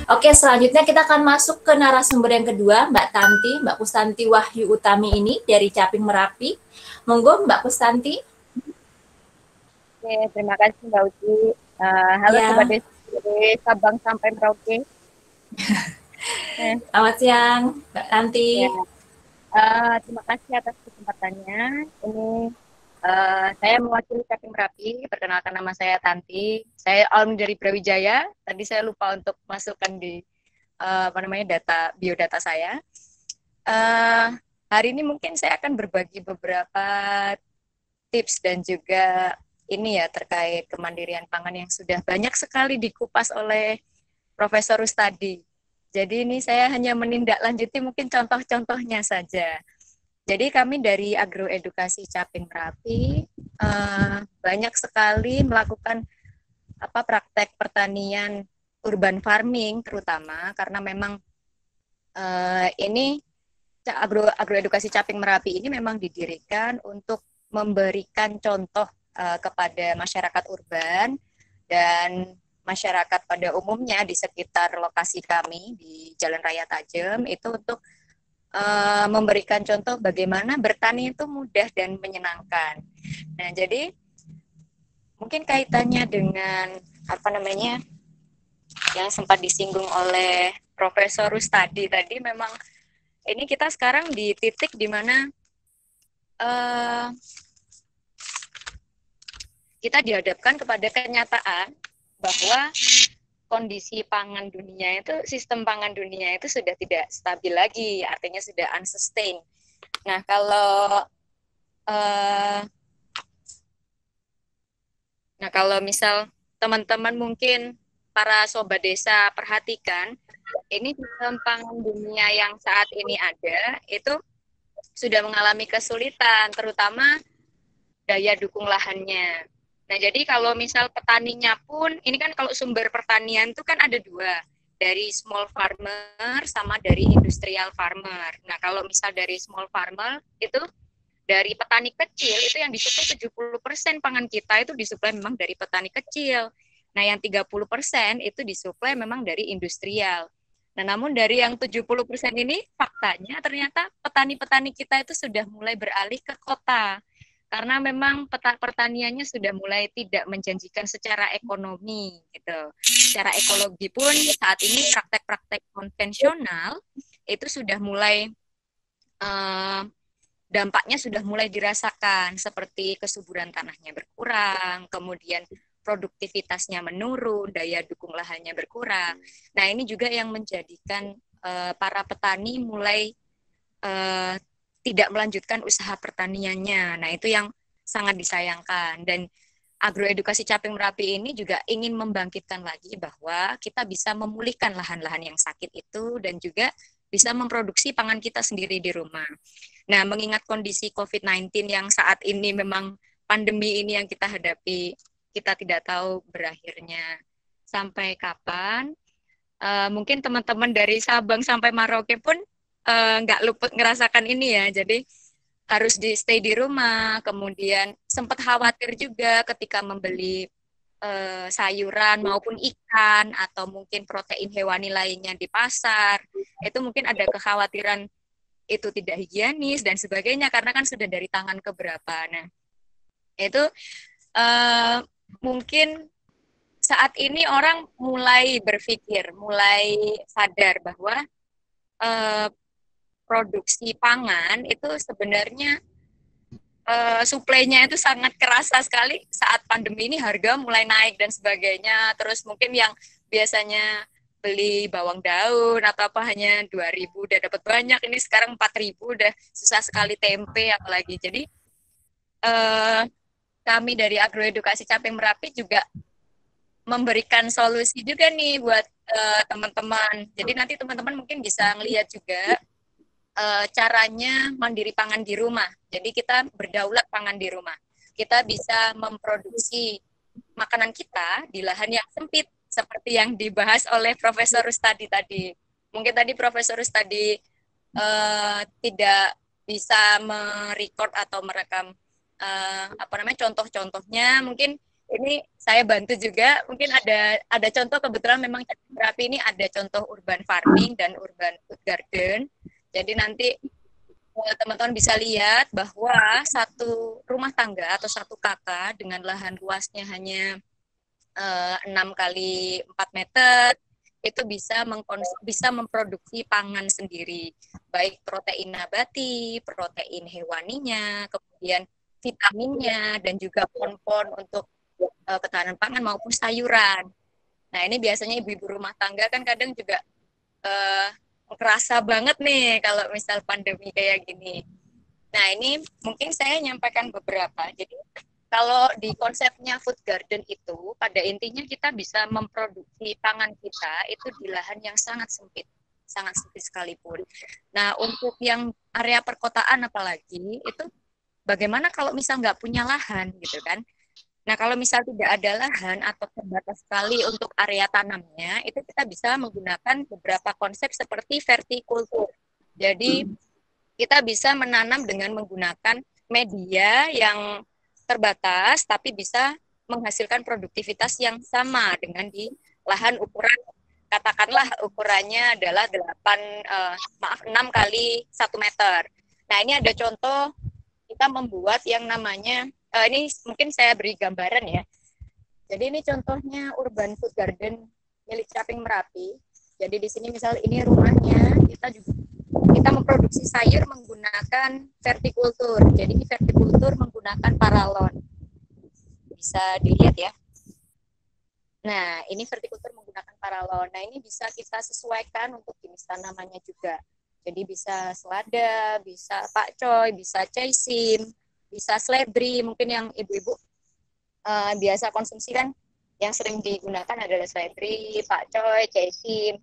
Oke, selanjutnya kita akan masuk ke narasumber yang kedua, Mbak Tanti, Mbak Kustanti Wahyu Utami ini dari Caping Merapi. Monggo Mbak Kustanti. Oke, terima kasih Mbak Uci. Halo Sobat Ya, dari Sabang sampai Merauke. Eh, selamat siang Mbak Tanti. ya, terima kasih atas kesempatannya. Ini saya mewakili Capim Merapi. Perkenalkan nama saya Tanti. Saya alumni dari Brawijaya. Tadi saya lupa untuk masukkan di apa namanya biodata saya. Eh, Hari ini mungkin saya akan berbagi beberapa tips dan juga ini ya terkait kemandirian pangan yang sudah banyak sekali dikupas oleh Profesor Rustadi. Jadi ini saya hanya menindaklanjuti mungkin contoh-contohnya saja. Jadi kami dari Agroedukasi Capim Merapi banyak sekali melakukan praktek pertanian urban farming terutama karena memang ini Agroedukasi Caping Merapi ini memang didirikan untuk memberikan contoh kepada masyarakat urban dan masyarakat pada umumnya di sekitar lokasi kami di Jalan Raya Tajem itu untuk memberikan contoh bagaimana bertani itu mudah dan menyenangkan. Nah, jadi mungkin kaitannya dengan apa namanya yang sempat disinggung oleh Profesor Rustadi tadi memang ini kita sekarang di titik di mana uh, kita dihadapkan kepada kenyataan bahwa kondisi pangan dunia itu, sistem pangan dunia itu sudah tidak stabil lagi, artinya sudah unsustain. Nah, uh, kalau misal teman-teman mungkin para sobat desa perhatikan, ini sistem pangan dunia yang saat ini ada itu sudah mengalami kesulitan, terutama daya dukung lahannya. Nah, jadi kalau misal petaninya pun, ini kan kalau sumber pertanian itu kan ada dua, dari small farmer sama dari industrial farmer. Nah, kalau misal dari small farmer itu dari petani kecil itu yang disuplai 70% pangan kita itu disuplai memang dari petani kecil. Nah, yang 30% itu disuplai memang dari industrial. Nah, namun dari yang 70% ini faktanya ternyata petani-petani kita itu sudah mulai beralih ke kota karena memang pertaniannya sudah mulai tidak menjanjikan secara ekonomi gitu. Secara ekologi pun saat ini praktek-praktek konvensional itu sudah mulai dampaknya sudah mulai dirasakan seperti kesuburan tanahnya berkurang, kemudian produktivitasnya menurun, daya dukung lahannya berkurang. Nah, ini juga yang menjadikan para petani mulai uh, tidak melanjutkan usaha pertaniannya. Nah, itu yang sangat disayangkan. Dan Agroedukasi Caping Merapi ini juga ingin membangkitkan lagi bahwa kita bisa memulihkan lahan-lahan yang sakit itu dan juga bisa memproduksi pangan kita sendiri di rumah. Nah, mengingat kondisi COVID-19 yang saat ini memang pandemi ini yang kita hadapi, kita tidak tahu berakhirnya sampai kapan. Mungkin teman-teman dari Sabang sampai Merauke pun nggak luput ngerasakan ini ya. Jadi harus di stay di rumah, kemudian sempat khawatir juga ketika membeli sayuran maupun ikan atau mungkin protein hewani lainnya di pasar, itu mungkin ada kekhawatiran itu tidak higienis dan sebagainya karena kan sudah dari tangan ke berapa. Nah, itu uh, mungkin saat ini orang mulai berpikir, mulai sadar bahwa uh, produksi pangan itu sebenarnya suplainya itu sangat kerasa sekali saat pandemi ini, harga mulai naik dan sebagainya. Terus mungkin yang biasanya beli bawang daun atau apa hanya 2.000 udah dapat banyak, ini sekarang 4.000 udah susah sekali tempe apalagi. Jadi eh, kami dari Agroedukasi Caping Merapi juga memberikan solusi juga nih buat teman-teman. Jadi nanti teman-teman mungkin bisa ngelihat juga caranya mandiri pangan di rumah. Jadi kita berdaulat pangan di rumah. Kita bisa memproduksi makanan kita di lahan yang sempit seperti yang dibahas oleh Profesor Rustadi tadi. Mungkin tadi Profesor Rustadi tidak bisa merecord atau merekam contoh-contohnya. Mungkin ini saya bantu juga. Mungkin ada contoh, kebetulan memang Caping Merapi ini ada contoh urban farming dan urban food garden. Jadi nanti teman-teman bisa lihat bahwa satu rumah tangga atau satu kakak dengan lahan luasnya hanya 6 kali 4 meter itu bisa memproduksi pangan sendiri, baik protein nabati, protein hewaninya, kemudian vitaminnya, dan juga pon-pon untuk ketahanan pangan maupun sayuran. Nah, ini biasanya ibu-ibu rumah tangga kan kadang juga uh, kerasa banget nih kalau misal pandemi kayak gini. Nah, ini mungkin saya nyampaikan beberapa. Jadi, kalau di konsepnya food garden itu, pada intinya kita bisa memproduksi pangan kita itu di lahan yang sangat sempit sekalipun. Nah, untuk yang area perkotaan apalagi, itu bagaimana kalau misal nggak punya lahan gitu kan? Nah, kalau misal tidak ada lahan atau terbatas sekali untuk area tanamnya, itu kita bisa menggunakan beberapa konsep seperti vertikultur. Jadi, kita bisa menanam dengan menggunakan media yang terbatas, tapi bisa menghasilkan produktivitas yang sama dengan di lahan ukuran, katakanlah ukurannya adalah 6 kali 1 meter. Nah, ini ada contoh kita membuat yang namanya, ini mungkin saya beri gambaran ya. Jadi ini contohnya urban food garden milik Caping Merapi. Jadi di sini misal ini rumahnya, kita memproduksi sayur menggunakan vertikultur. Jadi ini vertikultur menggunakan paralon. Bisa dilihat ya. Nah, ini vertikultur menggunakan paralon. Nah, ini bisa kita sesuaikan untuk jenis tanamannya juga. Jadi bisa selada, bisa pakcoy, bisa caisim, bisa seledri. Mungkin yang ibu-ibu biasa konsumsi kan, yang sering digunakan adalah seledri, pakcoy, caisim.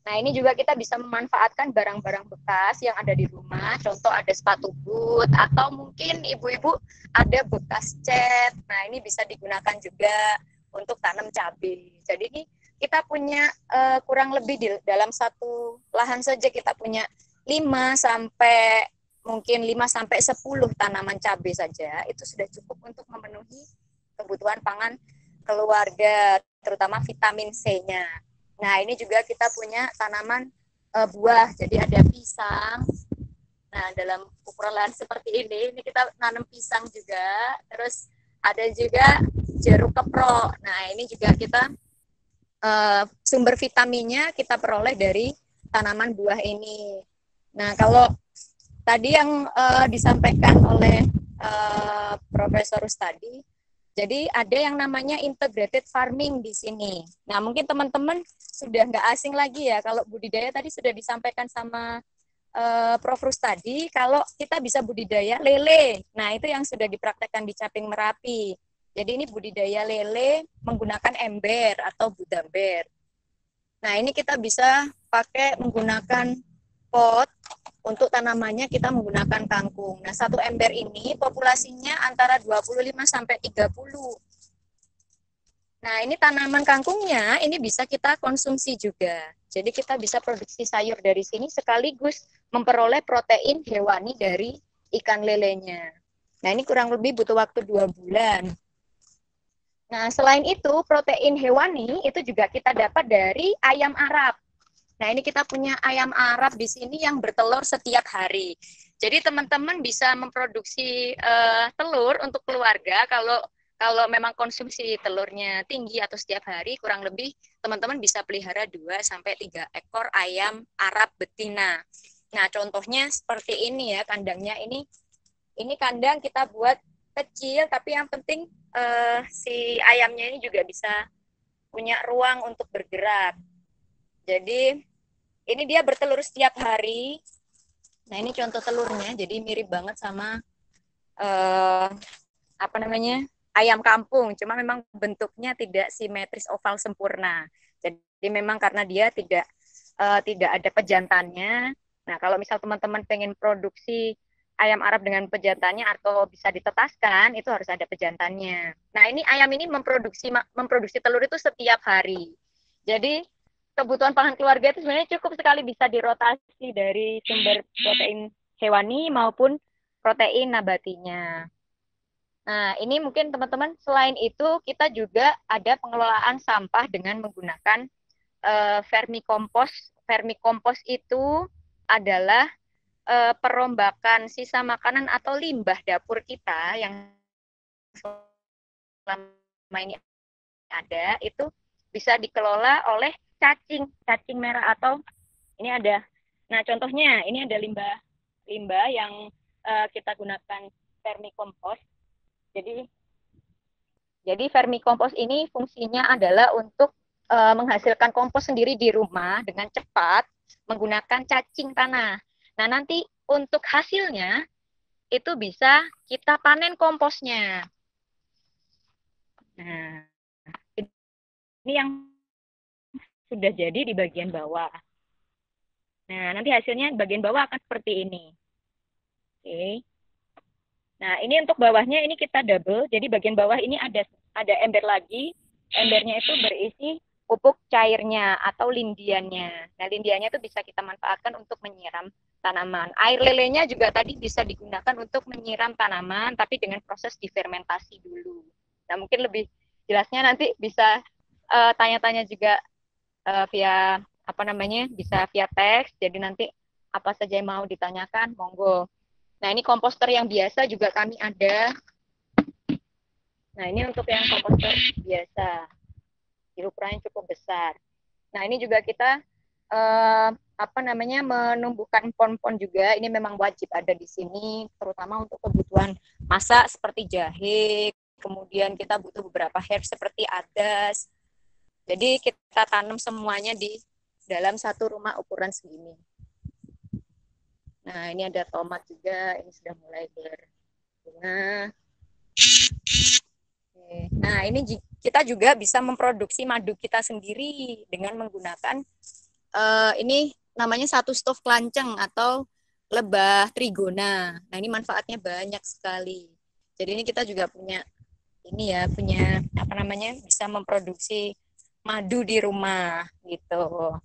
Nah, ini juga kita bisa memanfaatkan barang-barang bekas yang ada di rumah. Contoh ada sepatu boot, atau mungkin ibu-ibu ada bekas cat. Nah, ini bisa digunakan juga untuk tanam cabai. Jadi ini kita punya kurang lebih di dalam satu lahan saja kita punya 5 sampai mungkin 5 sampai 10 tanaman cabai saja. Itu sudah cukup untuk memenuhi kebutuhan pangan keluarga, terutama vitamin C-nya. Nah, ini juga kita punya tanaman buah. Jadi ada pisang. Nah, dalam ukuran lahan seperti ini kita nanam pisang juga. Terus ada juga jeruk keprok. Nah, ini juga kita sumber vitaminnya kita peroleh dari tanaman buah ini. Nah, kalau tadi yang disampaikan oleh Profesor Rustadi, jadi ada yang namanya integrated farming di sini. Nah, mungkin teman-teman sudah nggak asing lagi ya, kalau budidaya tadi sudah disampaikan sama Prof. Rustadi, kalau kita bisa budidaya lele. Nah, itu yang sudah dipraktekkan di Caping Merapi. Jadi ini budidaya lele menggunakan ember atau budamber. Nah, ini kita bisa pakai menggunakan pot. Untuk tanamannya kita menggunakan kangkung. Nah, satu ember ini populasinya antara 25 sampai 30. Nah, ini tanaman kangkungnya ini bisa kita konsumsi juga. Jadi kita bisa produksi sayur dari sini sekaligus memperoleh protein hewani dari ikan lelenya. Nah, ini kurang lebih butuh waktu 2 bulan. Nah, selain itu protein hewani itu juga kita dapat dari ayam Arab. Nah, ini kita punya ayam Arab di sini yang bertelur setiap hari. Jadi teman-teman bisa memproduksi telur untuk keluarga kalau memang konsumsi telurnya tinggi atau setiap hari, kurang lebih teman-teman bisa pelihara 2 sampai 3 ekor ayam Arab betina. Nah, contohnya seperti ini ya kandangnya. Ini kandang kita buat kecil, tapi yang penting si ayamnya ini juga bisa punya ruang untuk bergerak. Jadi ini dia bertelur setiap hari. Nah, ini contoh telurnya. Jadi mirip banget sama ayam kampung. Cuma memang bentuknya tidak simetris oval sempurna. Jadi memang karena dia tidak ada pejantannya. Nah, kalau misal teman-teman pengen produksi ayam Arab dengan pejantannya atau bisa ditetaskan, itu harus ada pejantannya. Nah, ini ayam ini memproduksi telur itu setiap hari. Jadi kebutuhan pangan keluarga itu sebenarnya cukup sekali bisa dirotasi dari sumber protein hewani maupun protein nabatinya. Nah, ini mungkin teman-teman, selain itu kita juga ada pengelolaan sampah dengan menggunakan vermikompos. Vermikompos itu adalah perombakan sisa makanan atau limbah dapur kita yang selama ini ada, itu bisa dikelola oleh cacing merah atau ini ada. Nah, contohnya ini ada limbah yang kita gunakan vermikompos. Jadi vermikompos ini fungsinya adalah untuk menghasilkan kompos sendiri di rumah dengan cepat menggunakan cacing tanah. Nah, nanti untuk hasilnya itu bisa kita panen komposnya. Nah, ini yang sudah jadi di bagian bawah. Nah, nanti hasilnya bagian bawah akan seperti ini. Oke. Nah, ini untuk bawahnya ini kita double. Jadi bagian bawah ini ada ember lagi. Embernya itu berisi pupuk cairnya atau lindiannya. Nah, lindiannya itu bisa kita manfaatkan untuk menyiram tanaman. Air lelenya juga tadi bisa digunakan untuk menyiram tanaman, tapi dengan proses difermentasi dulu. Nah, mungkin lebih jelasnya nanti bisa tanya-tanya juga via apa namanya, bisa via teks. Jadi nanti apa saja yang mau ditanyakan, monggo. Nah, ini komposter yang biasa juga kami ada. Nah, ini untuk yang komposter biasa. Ukurannya cukup besar. Nah, ini juga kita apa namanya, menumbuhkan pohon-pohon juga. Ini memang wajib ada di sini, terutama untuk kebutuhan masak seperti jahe. Kemudian kita butuh beberapa herb seperti adas. Jadi kita tanam semuanya di dalam satu rumah ukuran segini. Nah, ini ada tomat juga, ini sudah mulai berbunga. Nah, ini kita juga bisa memproduksi madu kita sendiri dengan menggunakan ini namanya satu stove klanceng atau lebah trigona. Nah, ini manfaatnya banyak sekali. Jadi ini kita juga punya ini ya, punya apa namanya, bisa memproduksi madu di rumah gitu.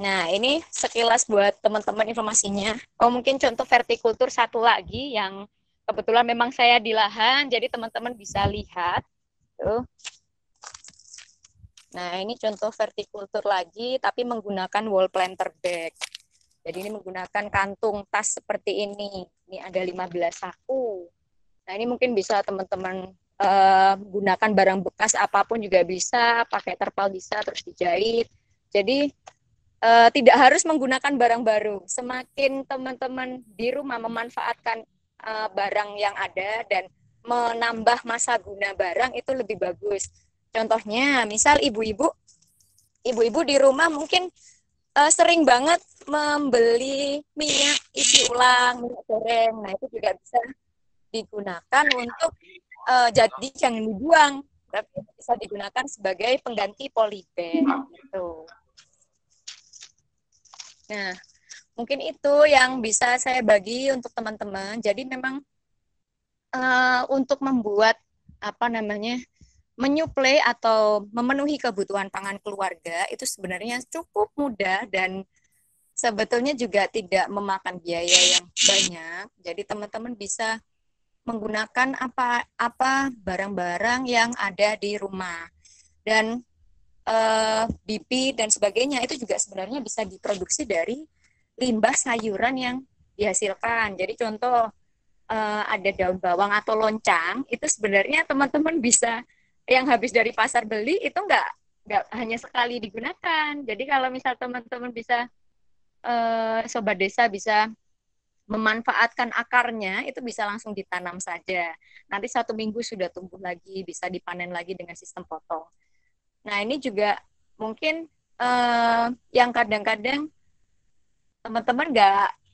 Nah, ini sekilas buat teman-teman informasinya. Oh, mungkin contoh vertikultur satu lagi yang kebetulan memang saya di lahan, jadi teman-teman bisa lihat. Tuh. Nah, ini contoh vertikultur lagi, tapi menggunakan wall planter bag. Jadi ini menggunakan kantung tas seperti ini. Ini ada 15 saku. Nah, ini mungkin bisa teman-teman gunakan barang bekas apapun juga bisa, pakai terpal bisa, terus dijahit. Jadi tidak harus menggunakan barang baru. Semakin teman-teman di rumah memanfaatkan barang yang ada dan menambah masa guna barang itu lebih bagus. Contohnya, misal ibu-ibu di rumah mungkin sering banget membeli minyak isi ulang, minyak goreng. Nah, itu juga bisa digunakan untuk jadi jangan dibuang, tapi bisa digunakan sebagai pengganti polybag gitu. Nah, mungkin itu yang bisa saya bagi untuk teman-teman. Jadi memang untuk membuat apa namanya, menyuplai atau memenuhi kebutuhan pangan keluarga itu sebenarnya cukup mudah dan sebetulnya juga tidak memakan biaya yang banyak. Jadi teman-teman bisa menggunakan apa barang-barang yang ada di rumah. Dan BP dan sebagainya itu juga sebenarnya bisa diproduksi dari limbah sayuran yang dihasilkan. Jadi contoh ada daun bawang atau loncang, itu sebenarnya teman-teman bisa yang habis dari pasar beli itu nggak hanya sekali digunakan. Jadi kalau misal teman-teman bisa sobat desa bisa memanfaatkan akarnya, itu bisa langsung ditanam saja. Nanti 1 minggu sudah tumbuh lagi, bisa dipanen lagi dengan sistem potong. Nah, ini juga mungkin yang kadang-kadang teman-teman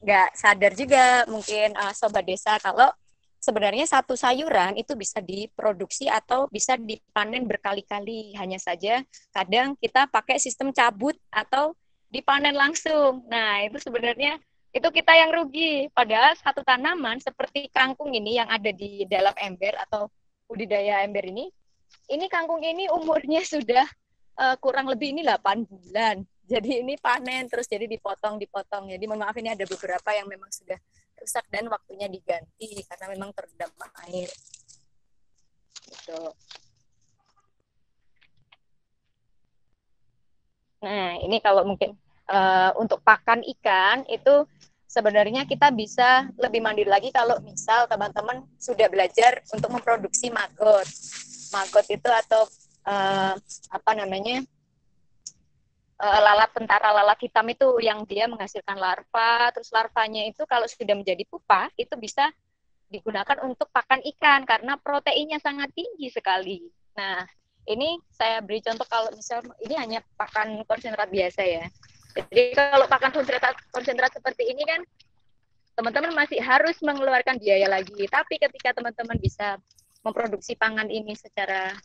nggak sadar juga, mungkin sobat desa, kalau sebenarnya satu sayuran itu bisa diproduksi atau bisa dipanen berkali-kali. Hanya saja kadang kita pakai sistem cabut atau dipanen langsung. Nah, itu sebenarnya itu kita yang rugi. Padahal satu tanaman seperti kangkung ini yang ada di dalam ember atau budidaya ember ini kangkung ini umurnya sudah kurang lebih ini 8 bulan. Jadi ini panen terus jadi dipotong. Jadi mohon maaf, ini ada beberapa yang memang sudah rusak dan waktunya diganti karena memang terendam air. Gitu. Nah, ini kalau mungkin untuk pakan ikan itu sebenarnya kita bisa lebih mandiri lagi kalau misal teman-teman sudah belajar untuk memproduksi maggot. Maggot itu atau apa namanya, lalat tentara, lalat hitam itu yang dia menghasilkan larva. Terus larvanya itu kalau sudah menjadi pupa itu bisa digunakan untuk pakan ikan karena proteinnya sangat tinggi sekali. Nah, ini saya beri contoh kalau misal ini hanya pakan konsentrat biasa ya. Jadi kalau pakan konsentrat seperti ini kan teman-teman masih harus mengeluarkan biaya lagi. Tapi ketika teman-teman bisa memproduksi pangan ini secara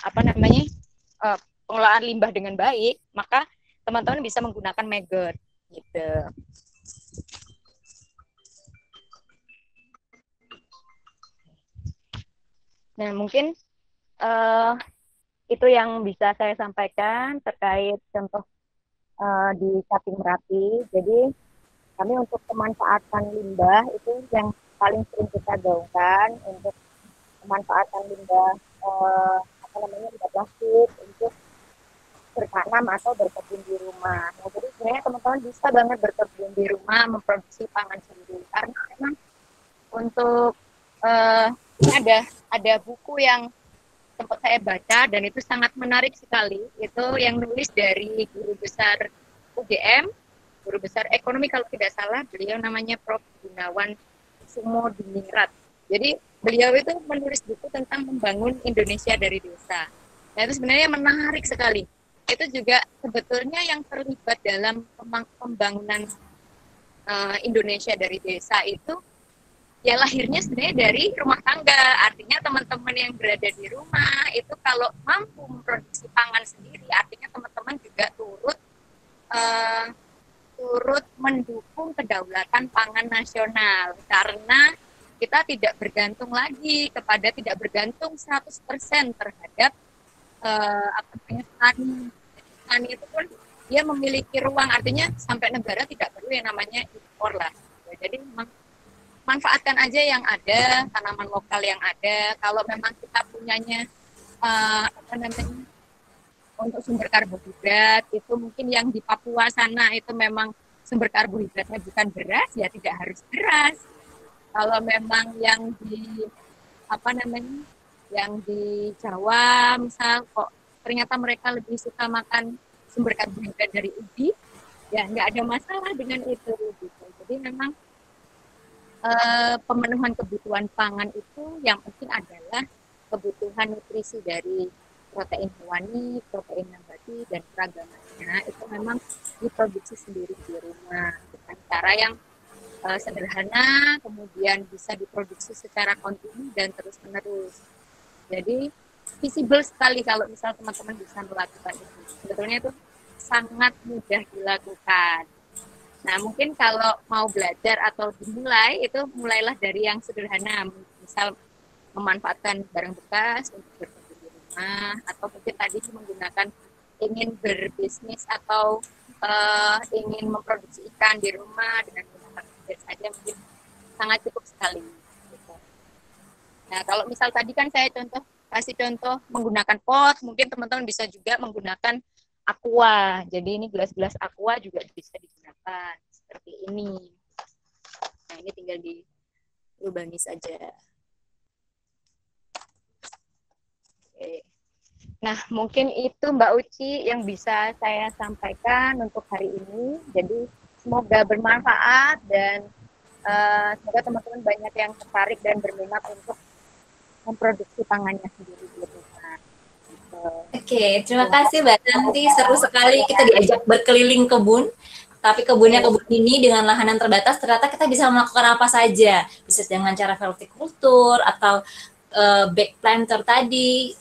apa namanya, pengelolaan limbah dengan baik, maka teman-teman bisa menggunakan maggot gitu. Nah, mungkin itu yang bisa saya sampaikan terkait contoh di Caping Merapi. Jadi kami untuk pemanfaatan limbah itu yang paling sering kita gaungkan untuk pemanfaatan limbah apa namanya, limbah plastik untuk bertanam atau berkebun di rumah. Nah, jadi sebenarnya teman-teman bisa banget berkebun di rumah, memproduksi pangan sendiri. Karena memang untuk ini ada buku yang sempat saya baca dan itu sangat menarik sekali. Itu yang nulis dari guru besar UGM, guru besar ekonomi kalau tidak salah, beliau namanya Prof. Gunawan Sumodiningrat. Jadi beliau itu menulis buku tentang membangun Indonesia dari desa. Nah, itu sebenarnya menarik sekali. Itu juga sebetulnya yang terlibat dalam pembangunan Indonesia dari desa itu ya lahirnya sebenarnya dari rumah tangga. Artinya teman-teman yang berada di rumah itu kalau mampu memproduksi pangan sendiri, artinya teman-teman juga turut mendukung kedaulatan pangan nasional karena kita tidak bergantung lagi tidak bergantung 100% terhadap apa namanya, petani itu pun dia memiliki ruang, artinya sampai negara tidak perlu yang namanya impor lah. Jadi memang manfaatkan aja yang ada, tanaman lokal yang ada. Kalau memang kita punyanya apa namanya, untuk sumber karbohidrat itu mungkin yang di Papua sana itu memang sumber karbohidratnya bukan beras, ya tidak harus beras. Kalau memang yang di apa namanya, yang di Jawa misal kok ternyata mereka lebih suka makan sumber karbohidrat dari ubi, ya nggak ada masalah dengan itu gitu. Jadi memang pemenuhan kebutuhan pangan itu yang penting adalah kebutuhan nutrisi dari protein hewani, protein nabati, dan keragamnya itu memang diproduksi sendiri di rumah dengan cara yang sederhana, kemudian bisa diproduksi secara kontinu dan terus-menerus. Jadi visible sekali kalau misal teman-teman bisa melakukan itu. Sebetulnya itu sangat mudah dilakukan. Nah, mungkin kalau mau belajar atau dimulai, itu mulailah dari yang sederhana. Misal memanfaatkan barang bekas untuk berkebun di rumah, atau mungkin tadi menggunakan ingin berbisnis atau ingin memproduksi ikan di rumah dengan menggunakan saja mungkin sangat cukup sekali. Gitu. Nah, kalau misal tadi kan saya kasih contoh menggunakan pot, mungkin teman-teman bisa juga menggunakan aqua. Jadi ini gelas-gelas aqua juga bisa digunakan seperti ini. Nah, ini tinggal dilubangi saja. Oke. Nah, mungkin itu Mbak Uci yang bisa saya sampaikan untuk hari ini. Jadi semoga bermanfaat dan semoga teman-teman banyak yang tertarik dan berminat untuk memproduksi pangannya sendiri di rumah. Oke, terima kasih Mbak Tanti. Seru sekali kita diajak berkeliling kebun. Tapi kebunnya kebun ini dengan lahan yang terbatas, ternyata kita bisa melakukan apa saja. Bisa dengan cara vertikultur atau back planter tadi.